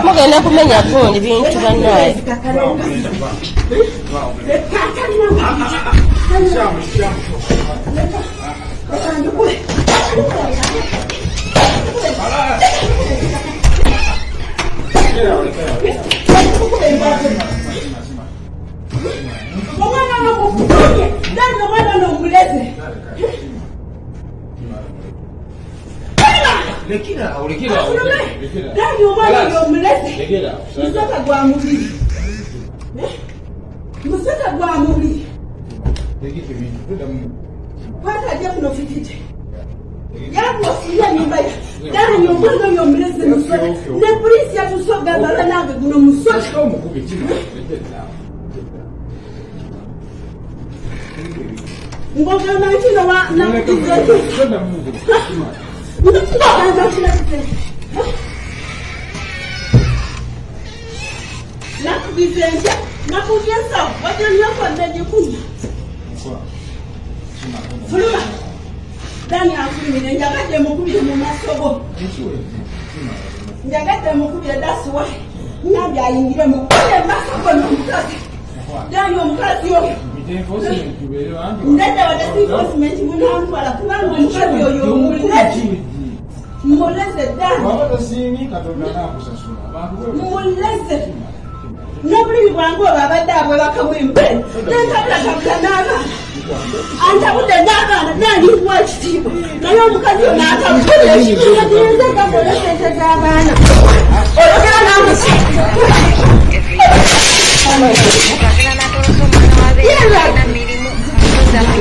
mugenda kumenya kundi bintu bannaye nobody wango babadde abo bakamwembe nentabulatabula anta budde n'abaana nani wakitiibwa naye omukazi yo n'atamukola ekigenze gakola sente z'abaana ologera n'amusi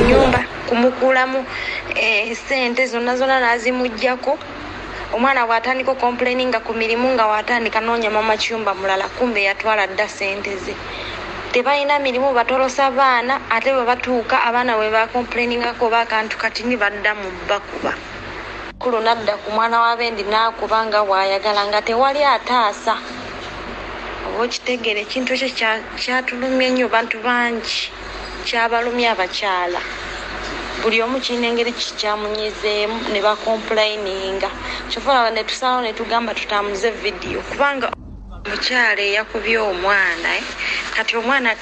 nyumba kumukulamu sente zonna n'azimuggyako. Omwana bw'atandika complaininga ku mirimu nga watandika noonya mama kiyumba mulala kumbe yatwala dda sente ze. Tebalina mirimu batolosa baana ate bwe batuuka abaana bwe bakomplainingako bakantu kati nibadda mu bakuba. Kulu nadda ku mwana wa Bendi n'akuba nga bw'ayagala nga tewali ataasa. Oba okitegere ekintu ekyo kyatulumya nnyo bantu bangi kyabalumya abakyala. Buli omu kirina engeri kikyamunyizeemu ne bakomplaininga. Kyova ne tusalawo ne tugamba tutambuze vidiyo kubanga omukyala eyakubye omwana kati omwana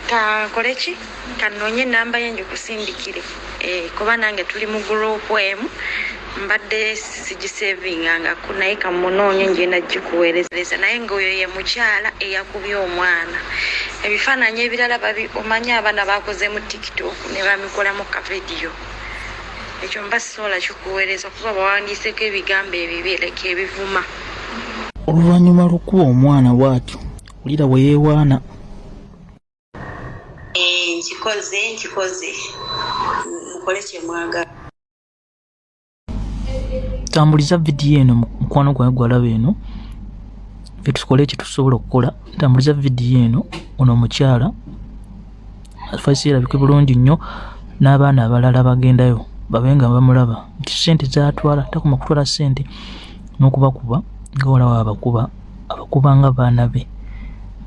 kakole ki kanoonye enamba ye ngikusindikire kuba nange tuli mu gurupu emu mbadde sigisevingangako naye kamunoonye ngenda gikuweerezeza naye ng'oyo ye mukyala eyakubye omwana. Ebifaananyi ebirala omanyi abaana bakoze mu TikTok ne bamikolamu ka vidiyo. Ekyo mba sisobola kikuweereza kuba bawandiiseko ebigambo ebibi leka ebivuma. Oluvannyuma lw'okuba omwana bw'atyo olira bwe yeewaana. Nkikoze mukole kye mwagala. Tambuliza vidiyo eno mukwano gwawe gwalaba eno tukole ekyo tusobola okukola. Tambuliza vidiyo eno ono omukyala afaisi erabike bulungi nnyo n'abaana abalala bagendayo babe nga bamulaba nti sente zaatwala takuma kutwala sente n'okubakuba nga walawo abakuba nga baana be.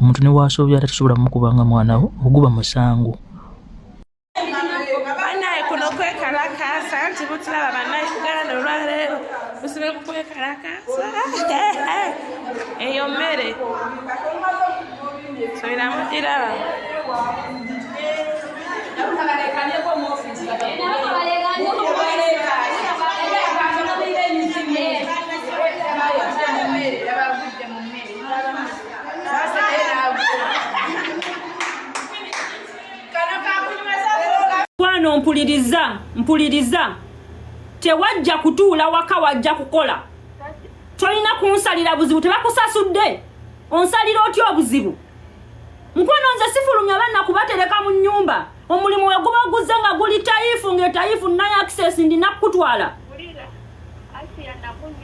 Omuntu ne waasoobya ate tusobola mukuba nga mwana we oguba musango. Banaye kuno kwekalakaasa nti butulaba banaye Uganda olwaleero busibe kwekalakaasa eyo mmere sobira mugiraba. Wano mpuliriza tewajja kutuula waka wajja kukola. Tolina kunsalira buzibu tebakusasudde onsalira otyo obuzibu. Mukwano nze sifulumya banna kubatereka mu nnyumba omulimu we guba guzze nga guli tayifu ng'etayifu naye access ndina kutwala.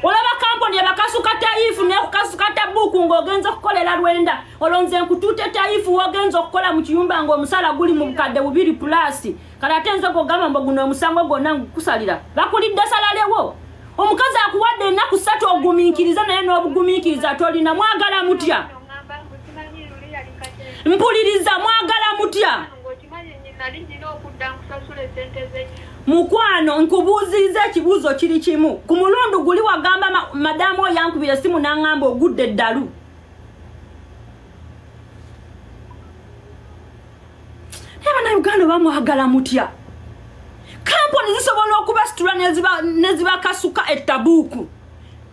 Olaba kamponi abakasuka tayifu ne kukasuka tabuku ng'ogenza okukolera Lwenda olonze nkutuute tayifu wogenza okukola mu kiyumba ng'omusala guli mu bukadde 2+ kala tenze kugamba mbo guno omusango gwonna ngukusalira bakulidde salalewo omukazi akuwadde ennaku 3 ogumiikiriza naye n'obugumiikiriza tolina mwagala mutya mpuliriza mwagala mutya mukwano nkubuuziriza ekibuuzo kiri kimu ku mulundu guli wagamba madamu oyo yankubira essimu n'aŋŋamba ogudde eddalu Uganda bamwagala mutya kampuni zisobola okubasitula nezibakasuka ettabuuku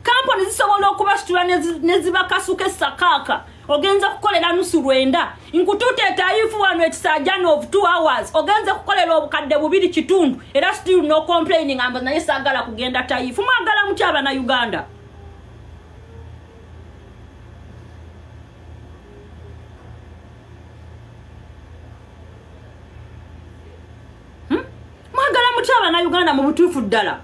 kampuni zisobola okubasitula nezibakasuka essakaaka ogenza kukolera nusu 9 nkutuute taayifu wano ekisajjana of 2 hours ogenza kukolera obukadde 2 kitundu era still no complaining amba naye saagala kugenda taayifu mwagala mutya abana Uganda mwagala mutya abana Uganda mu butuufu ddala